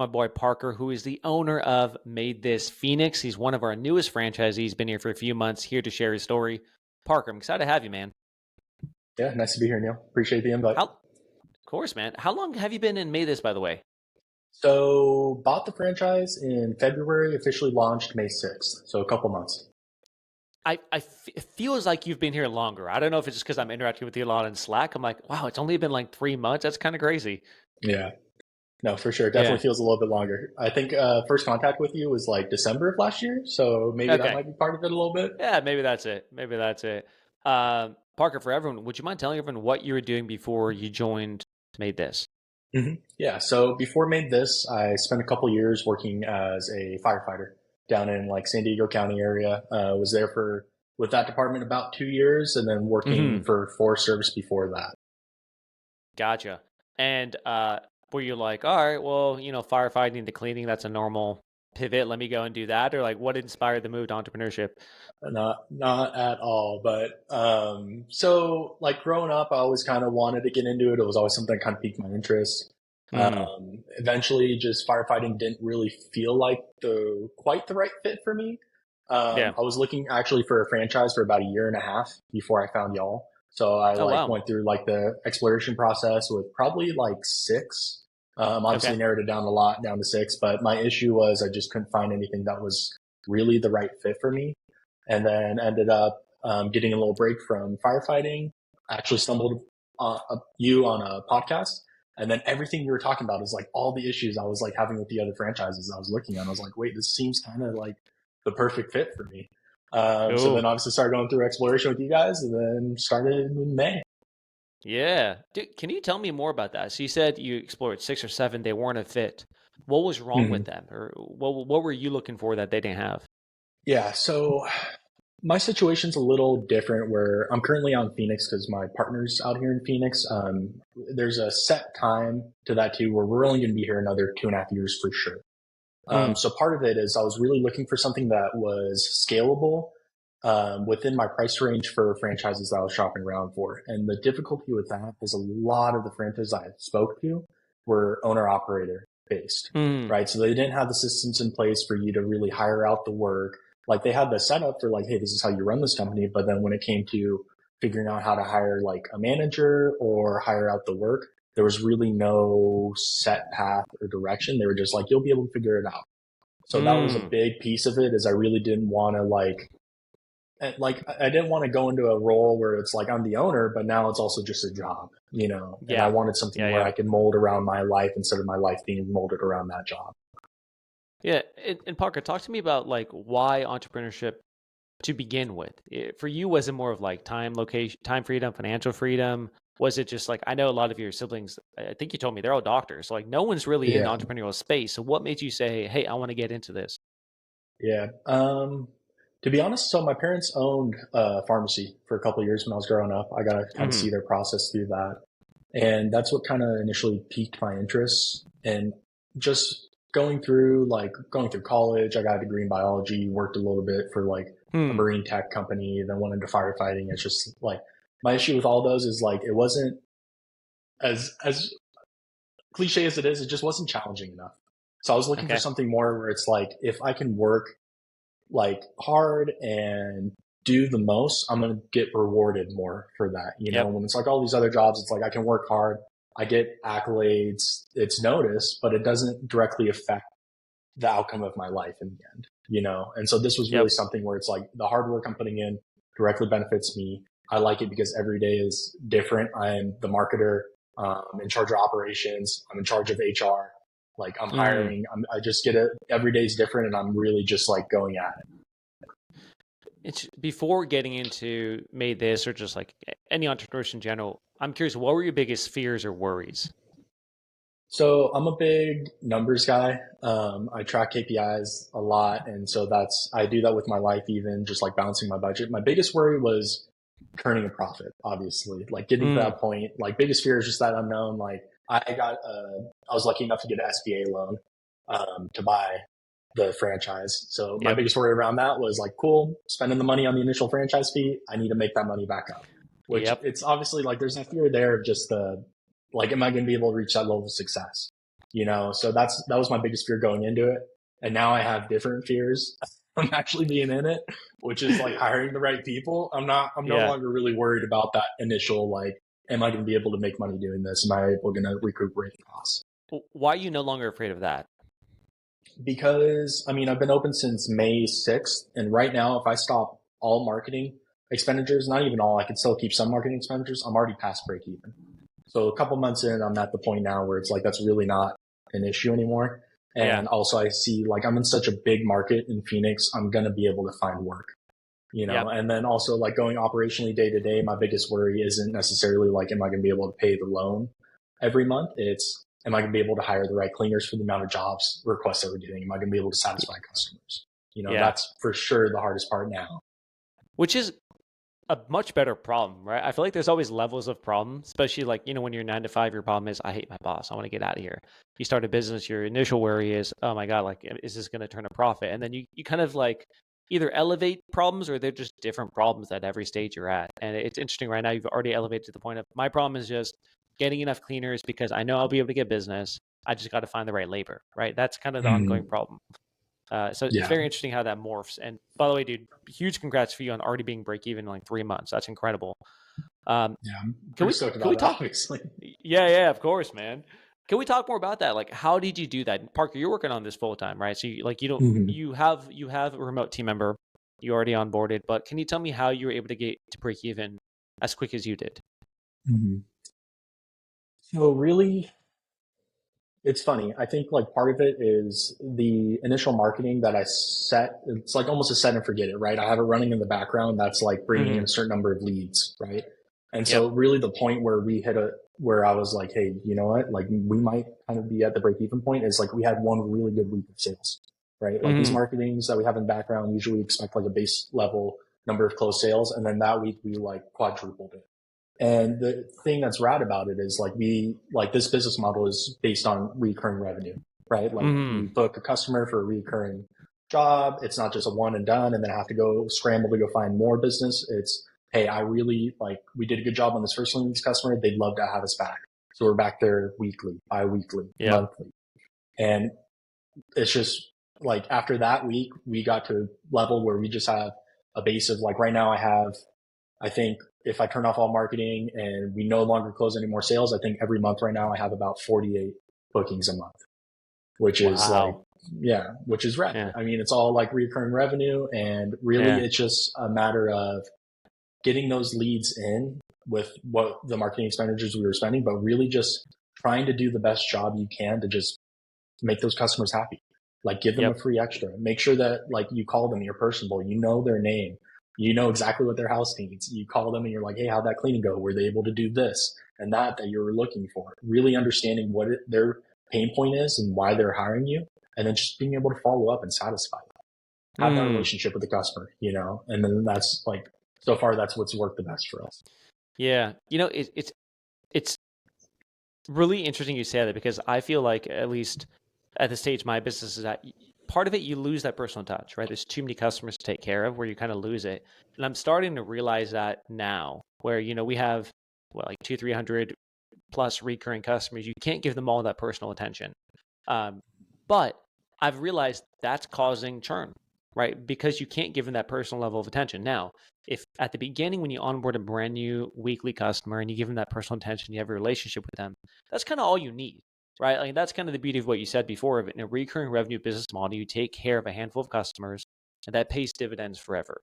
my boy Parker, who is the owner of MaidThis Phoenix. He's one of our newest franchisees, been here for a few months, here to share his story. Parker, I'm excited to have you, man. Yeah, nice to be here, Neel. Appreciate the invite. Of course, man. How long have you been in MaidThis, by the way? So, bought the franchise in February, officially launched May 6th. So, a couple months. It feels like you've been here longer. I don't know if it's just because I'm interacting with you a lot in Slack. I'm like, wow, it's only been like 3 months. That's kind of crazy. Yeah, no, for sure. Definitely Yeah. feels a little bit longer. I think first contact with you was like December of last year. So, maybe that Okay. might be part of it a little bit. Yeah, maybe that's it. Maybe that's it. Parker, for everyone, would you mind telling everyone what you were doing before you joined MaidThis? Yeah, so before Made This, I spent a couple years working as a firefighter down in like San Diego County area. Was there for with that department about 2 years, and then working Hmm. for Forest Service before that. Gotcha. And were you like, all right, well, firefighting to cleaning, that's a normal pivot. Let me go and do that. Or like, what inspired the move to entrepreneurship? Not at all. But so like growing up, I always kind of wanted to get into it. It was always something that kind of piqued my interest. Mm, Eventually, just firefighting didn't really feel like the quite the right fit for me. yeah. I was looking actually for a franchise for about a year and a half before I found y'all. So I Oh, like wow. went through like the exploration process with probably like six. Obviously Okay. narrowed it down a lot, down to six. But my issue was I just couldn't find anything that was really the right fit for me, and then ended up getting a little break from firefighting. I actually stumbled you on a podcast, and then everything you were talking about is like all the issues I was like having with the other franchises I was looking at. I was like, wait, this seems kind of like the perfect fit for me. So then Cool. obviously started going through exploration with you guys, and then started in May. Yeah. Dude, can you tell me more about that? So you said you explored six or seven, they weren't a fit. What was wrong with Mhm. them? Or what were you looking for that they didn't have? Yeah, so my situation's a little different where I'm currently on Phoenix because my partner's out here in Phoenix. There's a set time to that too where we're only going to be here another 2.5 years for sure. Mm, So part of it is I was really looking for something that was scalable within my price range for franchises that I was shopping around for. And the difficulty with that is a lot of the franchises I spoke to were owner operator based, mm, right? So they didn't have the systems in place for you to really hire out the work. Like they had the setup for like, hey, this is how you run this company. But then when it came to figuring out how to hire like a manager or hire out the work, there was really no set path or direction. They were just like, you'll be able to figure it out. So that was a mm. big piece of it is I really didn't want to like I didn't want to go into a role where it's like I'm the owner, but now it's also just a job. And I Yeah. wanted something Yeah, where yeah. I could mold around my life instead of my life being molded around that job. Yeah. And Parker, talk to me about like why entrepreneurship to begin with. For you, was it more of like time, location, time freedom, financial freedom? Was it just like, I know a lot of your siblings, I think you told me they're all doctors. So like no one's really in the Yeah, entrepreneurial space. So what made you say, hey, I want to get into this? yeah. To be honest, so my parents owned a pharmacy for a couple of years when I was growing up. I got to kind of Hmm. see their process through that, and that's what kind of initially piqued my interest. And just going through college, I got a degree in biology, worked a little bit for like a Hmm. marine tech company, then went into firefighting. It's just like my issue with all those is like it wasn't as cliche as it is, it just wasn't challenging enough. So I was looking for Okay. something more where it's like if I can work like hard and do the most, I'm going to get rewarded more for that. Yep. When it's like all these other jobs, it's like I can work hard, I get accolades, it's noticed, but it doesn't directly affect the outcome of my life in the end. And so this was really Yep. something where it's like the hard work I'm putting in directly benefits me. I like it because every day is different. I'm the marketer, in charge of operations. I'm in charge of HR. Like I'm Hmm. hiring. I just get it. Every day is different, and I'm really just like going at it. It's before getting into made this or just like any entrepreneurs in general. I'm curious, what were your biggest fears or worries? So I'm a big numbers guy. I track KPIs a lot, and so I do that with my life, even just like balancing my budget. My biggest worry was turning a profit, obviously, like getting to Mm, that point. Like biggest fear is just that unknown. Like I was lucky enough to get an SBA loan to buy the franchise. So my yep. biggest worry around that was like, cool, spending the money on the initial franchise fee. I need to make that money back up, which Yep. it's obviously like there's a fear there of just like, am I going to be able to reach that level of success? So that was my biggest fear going into it. And now I have different fears. I'm actually being in it, which is like hiring the right people. I'm no Yeah. longer really worried about that initial, like, am I going to be able to make money doing this? Am I able going to recuperate the costs? Why are you no longer afraid of that? Because I mean, I've been open since May 6th. And right now, if I stop all marketing expenditures, not even all, I can still keep some marketing expenditures. I'm already past break even. So a couple months in, I'm at the point now where it's like, that's really not an issue anymore. Yeah. And also I see like I'm in such a big market in Phoenix, I'm going to be able to find work. Yep. And then also like going operationally day to day, my biggest worry isn't necessarily like, am I going to be able to pay the loan every month? It's, am I going to be able to hire the right cleaners for the amount of jobs requests that we're doing? Am I going to be able to satisfy customers? Yeah. That's for sure the hardest part now. Which is a much better problem, right? I feel like there's always levels of problems, especially like, when you're 9 to 5, your problem is, I hate my boss. I want to get out of here. You start a business, your initial worry is, oh my God, like, is this going to turn a profit? And then you kind of like either elevate problems or they're just different problems at every stage you're at. And it's interesting right now, you've already elevated to the point of my problem is just getting enough cleaners because I know I'll be able to get business. I just got to find the right labor, right? That's kind of the ongoing problem. So it's Yeah. very interesting how that morphs. And by the way, dude, huge congrats for you on already being break even in like 3 months. That's incredible. Yeah. I'm Can pretty we stoked can we about it, talk? obviously. Yeah, of course, man. Can we talk more about that? Like, how did you do that, Parker? You're working on this full time, right? So you don't Mm-hmm. you have a remote team member, you already onboarded, but can you tell me how you were able to get to break even as quick as you did? Mm-hmm. So really, it's funny. I think like part of it is the initial marketing that I set. It's like almost a set and forget it, right? I have it running in the background that's like bringing in Hmm. a certain number of leads, right? And Yep. so really the point where where I was like, hey, you know what? Like we might kind of be at the break even point is like we had one really good week of sales, right? Like these Hmm. marketings that we have in background usually expect like a base level number of closed sales. And then that week we like quadrupled it. And the thing that's rad about it is like this business model is based on recurring revenue, right? Like we Hmm. book a customer for a recurring job. It's not just a one and done and then I have to go scramble to go find more business. It's, hey, I really like, we did a good job on this first Phoenix customer. They'd love to have us back. So we're back there weekly, bi-weekly, Yep. monthly. And it's just like after that week, we got to a level where we just have a base of like right now I think if I turn off all marketing and we no longer close any more sales, I think every month right now I have about 48 bookings a month, which is like, Wow. yeah, which is rad. Yeah. I mean, it's all like recurring revenue and really Yeah. it's just a matter of getting those leads in with what the marketing expenditures we were spending, but really just trying to do the best job you can to just make those customers happy. Like give them a Yep. free extra. Make sure that like you call them, you're personable, you know their name, you know exactly what their house needs. You call them and you're like, hey, how'd that cleaning go? Were they able to do this and that you were looking for? Really understanding what their pain point is and why they're hiring you, and then just being able to follow up and satisfy them. Have that Hmm. relationship with the customer, and then that's like so far that's what's worked the best for us. Yeah. It's really interesting you say that because I feel like at least at the stage my business is at, part of it you lose that personal touch, right? There's too many customers to take care of where you kind of lose it. And I'm starting to realize that now where, we have like 300 plus recurring customers. You can't give them all that personal attention. Um, but I've realized that's causing churn, right? Because you can't give them that personal level of attention. Now, if at the beginning when you onboard a brand new weekly customer and you give them that personal attention, you have a relationship with them, that's kind of all you need, right? Like that's kind of the beauty of what you said before. Of it. In a recurring revenue business model, you take care of a handful of customers and that pays dividends forever.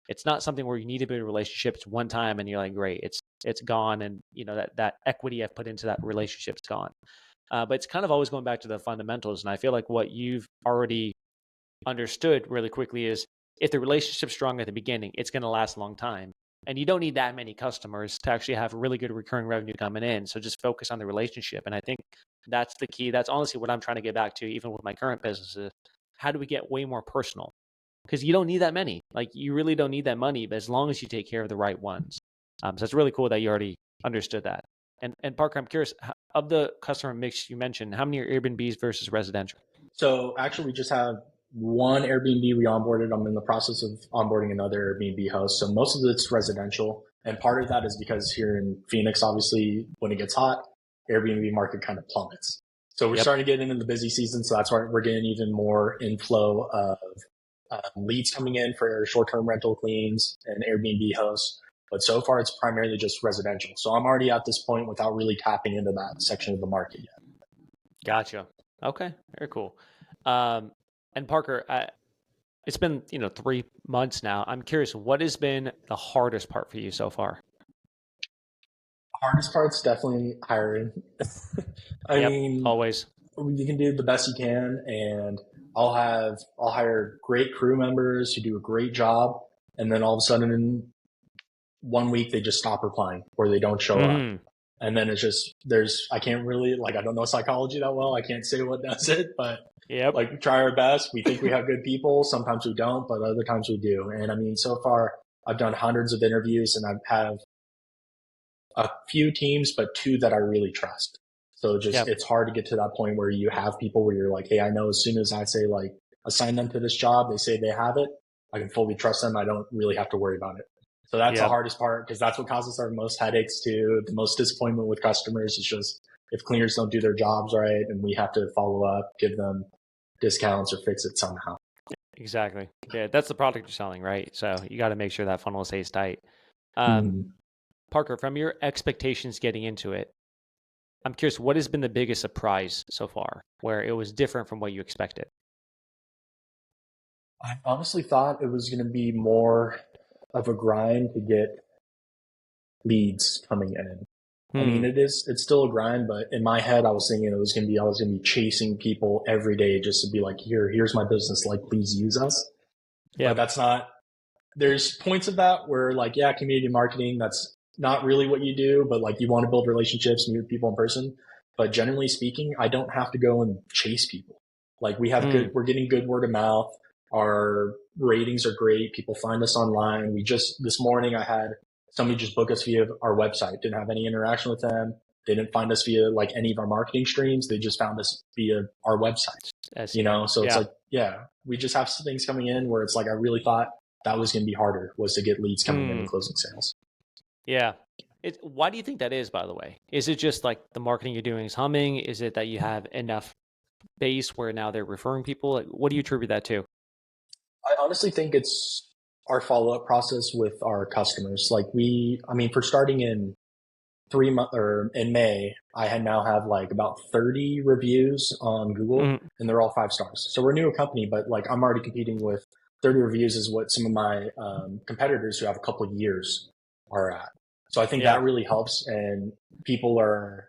It's not something where you need to build a relationship. It's one time and you're like, great, it's gone, and that equity I've put into that relationship's gone. But it's kind of always going back to the fundamentals. And I feel like what you've already understood really quickly is if the relationship's strong at the beginning, it's going to last a long time. And you don't need that many customers to actually have really good recurring revenue coming in. So just focus on the relationship. And I think that's the key. That's honestly what I'm trying to get back to, even with my current businesses. How do we get way more personal? Because you don't need that many. Like you really don't need that money, but as long as you take care of the right ones. So it's really cool that you already understood that. And Parker, I'm curious, of the customer mix you mentioned, how many are Airbnbs versus residential? So actually, we just have one Airbnb we onboarded. I'm in the process of onboarding another Airbnb host. So most of it's residential. And part of that is because here in Phoenix, obviously, when it gets hot, Airbnb market kind of plummets. So we're Yep. starting to get into the busy season. So that's why we're getting even more inflow of leads coming in for short-term rental cleans and Airbnb hosts. But so far, it's primarily just residential. So I'm already at this point without really tapping into that section of the market yet. Gotcha. Okay. Very cool. Um, and Parker, it's been 3 months now. I'm curious, what has been the hardest part for you so far? Hardest part's definitely hiring. I Yep. mean, Always. you can do the best you can, and I'll hire great crew members who do a great job, and then all of a sudden in 1 week they just stop replying or they don't show up. Mm. And then it's just I can't really I don't know psychology that well. I can't say what does it, but Yep. we try our best. We think we have good people. Sometimes we don't, but other times we do. And I mean, so far I've done hundreds of interviews and I have a few teams, but two that I really trust. So Yep. it's hard to get to that point where you have people where you're like, hey, I know as soon as I say assign them to this job, they say they have it, I can fully trust them. I don't really have to worry about it. So that's the Yep. hardest part because that's what causes our most headaches too. The most disappointment with customers is just if cleaners don't do their jobs right and we have to follow up, give them discounts or fix it somehow. Exactly. Yeah, that's the product you're selling, right? So you got to make sure that funnel stays tight. Um, Mm. Parker, from your expectations getting into it, I'm curious, what has been the biggest surprise so far where it was different from what you expected? I honestly thought it was going to be more of a grind to get leads coming in. I mean, Hmm. it's still a grind, but in my head, I was thinking I was going to be chasing people every day just to be like, here's my business. Like, please use us. But Yep. that's not, there's points of that where yeah, community marketing, that's not really what you do, but you want to build relationships, meet people in person. But generally speaking, I don't have to go and chase people. Hmm. We're getting good word of mouth. Our ratings are great. People find us online. This morning I had somebody just book us via our website. Didn't have any interaction with them. They didn't find us via any of our marketing streams. They just found us via our website, SEO. so it's Yeah. yeah, we just have some things coming in where it's I really thought that was going to be harder was to get leads coming in Hmm. and closing sales. Yeah. Why do you think that is, by the way? Is it just like the marketing you're doing is humming? Is it that you have enough base where now they're referring people? Like, what do you attribute that to? I honestly think it's our follow up process with our customers. I mean, for starting in 3 months or in May, I had now have about 30 reviews on Google Mm. and they're all 5 stars. So we're a newer company, but I'm already competing with 30 reviews is what some of my competitors who have a couple of years are at. So I think Yeah. that really helps. And people are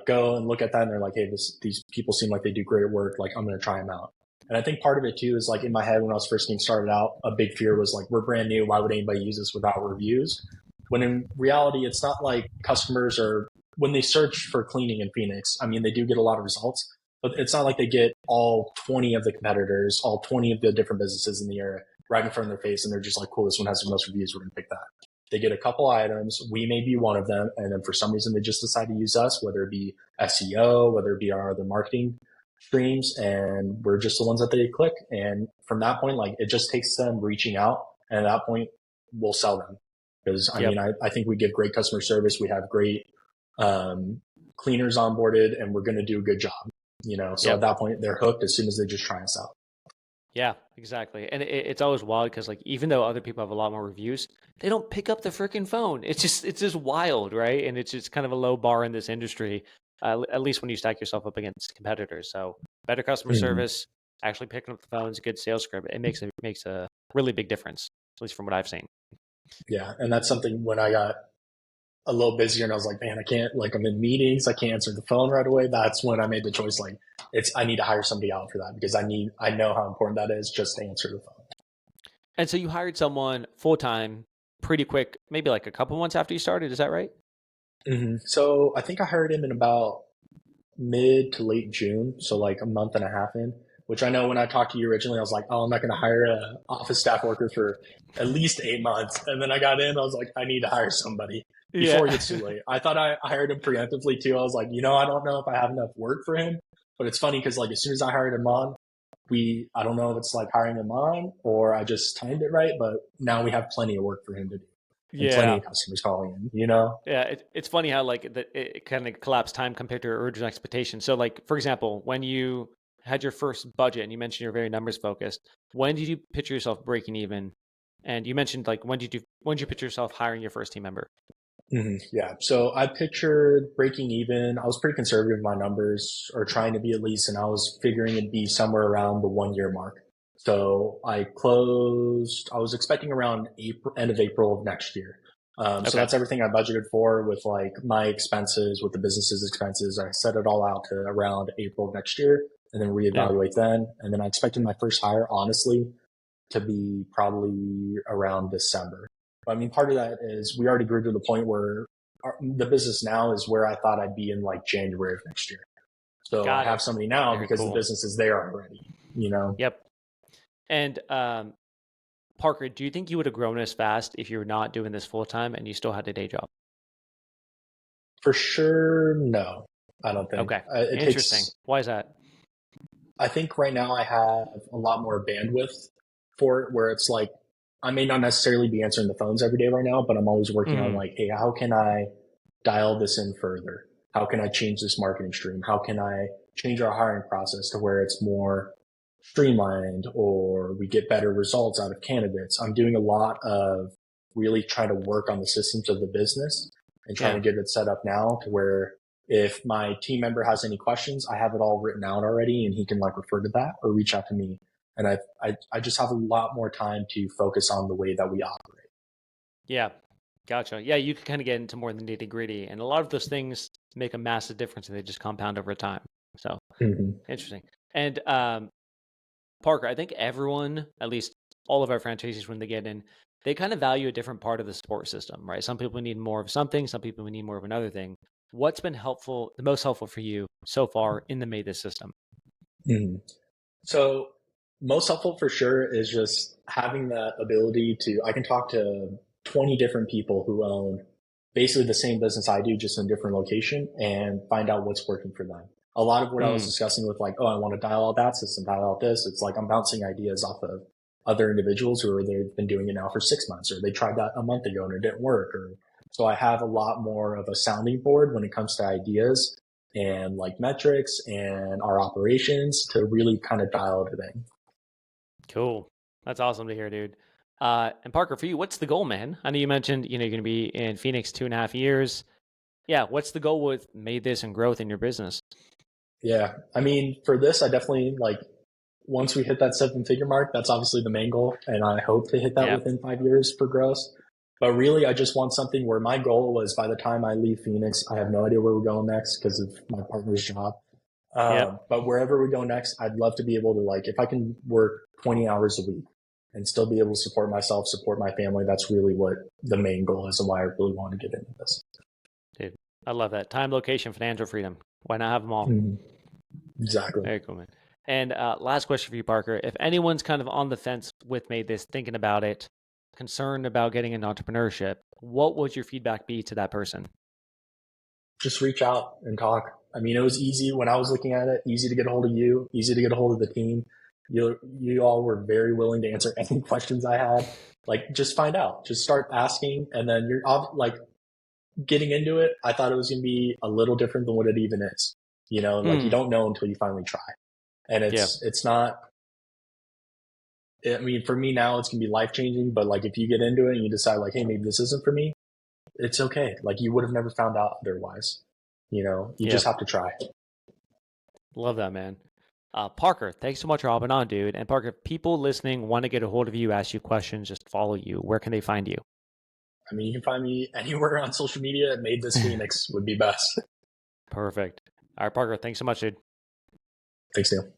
go and look at that and they're like, hey, these people seem like they do great work. I'm going to try them out. And I think part of it too is in my head when I was first getting started out, a big fear was we're brand new. Why would anybody use this without reviews? When in reality, it's not like customers are, when they search for cleaning in Phoenix, I mean, they do get a lot of results, but it's not like they get all 20 of the competitors, all 20 of the different businesses in the area right in front of their face. And they're just like, cool, this one has the most reviews. We're going to pick that. They get a couple items. We may be one of them. And then for some reason, they just decide to use us, whether it be SEO, whether it be our other marketing streams. And we're just the ones that they click. And from that point, it just takes them reaching out. And at that point, we'll sell them. Because I Yep. mean, I think we give great customer service. We have great cleaners onboarded, and we're going to do a good job. So at Yep. that point, they're hooked as soon as they just try us out. Yeah, exactly. And it's always wild because even though other people have a lot more reviews, they don't pick up the freaking phone. It's just wild, right? And it's just kind of a low bar in this industry, at least when you stack yourself up against competitors. So better customer Mm-hmm. service, actually picking up the phones, good sales script. It makes a really big difference, at least from what I've seen. Yeah, and that's something when I got a little busier and I was like, man, I can't I'm in meetings, I can't answer the phone right away. That's when I made the choice I need to hire somebody out for that because I know how important that is just to answer the phone. And so you hired someone full time, pretty quick, maybe like a couple months after you started. Is that right? Mm-hmm. So I think I hired him in about mid to late June, so a month and a half in. Which I know when I talked to you originally, I was like, oh, I'm not going to hire a office staff worker for at least 8 months. And then I got in, I was like, I need to hire somebody before it Yeah. gets too late. I thought I hired him preemptively too. I was like, I don't know if I have enough work for him. But it's funny because as soon as I hired him on, I don't know if it's hiring him on or I just timed it right, but now we have plenty of work for him to do. and plenty Yeah. of customers calling in, you know? Yeah, it's funny how like it kind of collapsed time compared to your original expectation. So like for example, when you had your first budget and you mentioned you're very numbers focused, when did you picture yourself breaking even? And you mentioned like when did you picture yourself hiring your first team member? Yeah. So I pictured breaking even. I was pretty conservative with my numbers, or trying to be at least, and I was figuring it'd be somewhere around the 1 year mark. So I was expecting around April, end of April of next year. So Okay. that's everything I budgeted for with like my expenses, with the business's expenses. I set it all out to around April of next year and then Yeah. reevaluate then. And then I expected my first hire, honestly, to be probably around December. I mean, part of that is we already grew to the point where the business now is where I thought I'd be in like January of next year. So I Got have it. somebody now Very because the cool. business is there already, you know? Yep. And Parker, do you think you would have grown as fast if you were not doing this full time and you still had a day job? For sure, no, I don't think. Okay. It Interesting. takes, Why is that? I think right now I have a lot more bandwidth for it where it's like, I may not necessarily be answering the phones every day right now, but I'm always working on Hmm. like, hey, how can I dial this in further? How can I change this marketing stream? How can I change our hiring process to where it's more streamlined or we get better results out of candidates? I'm doing a lot of really trying to work on the systems of the business and trying Yeah. to get it set up now to where if my team member has any questions, I have it all written out already and he can like refer to that or reach out to me. And I just have a lot more time to focus on the way that we operate. Yeah. Gotcha. Yeah, you can kind of get into more of the nitty gritty, and a lot of those things make a massive difference, and they just compound over time. So Mm-hmm. interesting. And Parker, I think everyone, at least all of our franchisees, when they get in, they kind of value a different part of the support system, right? Some people need more of something, some people need more of another thing. What's been helpful, the most helpful for you so far in the MaidThis system? Mm-hmm. So most helpful for sure is just having that ability to, I can talk to 20 different people who own basically the same business I do, just in a different location and find out what's working for them. A lot of what I was Mm, discussing with like, oh, I want to dial out that system, dial out this. It's like I'm bouncing ideas off of other individuals who are, they've been doing it now for 6 months or they tried that a month ago and it didn't work. Or so I have a lot more of a sounding board when it comes to ideas and like metrics and our operations to really kind of dial it in. cool. That's awesome to hear, dude. And Parker, for you, what's the goal, man? I know you mentioned, you're going to be in Phoenix 2.5 years. Yeah, what's the goal with Made This and growth in your business? Yeah. I mean, for this, I definitely like once we hit that 7 figure mark, that's obviously the main goal. And I hope to hit that Yeah, within 5 years for gross. But really, I just want something where my goal was by the time I leave Phoenix, I have no idea where we're going next because of my partner's job. yep, But wherever we go next, I'd love to be able to like, if I can work 20 hours a week and still be able to support myself, support my family, that's really what the main goal is and why I really want to get into this. dude. I love that. Time, location, financial freedom. Why not have them all? Mhm. Exactly. Very cool, man. And last question for you, Parker. If anyone's kind of on the fence with Made This, thinking about it, concerned about getting into entrepreneurship, what would your feedback be to that person? Just reach out and talk. I mean, it was easy when I was looking at it, easy to get a hold of you, easy to get a hold of the team. You all were very willing to answer any questions I had. Like, just find out, just start asking. And then like getting into it. I thought it was going to be a little different than what it even is. You know, like you Mm, don't know until you finally try. And yeah, it's not, I mean, for me now, it's going to be life changing, but like if you get into it and you decide like, hey, maybe this isn't for me, it's okay. Like you would have never found out otherwise. You know, you yeah. just have to try. Love that, man. Parker, thanks so much for hopping on, dude. And Parker, if people listening want to get a hold of you, ask you questions, just follow you. Where can they find you? I mean, you can find me anywhere on social media. MaidThis Phoenix would be best. Perfect. All right, Parker, thanks so much, dude. Thanks, Neil.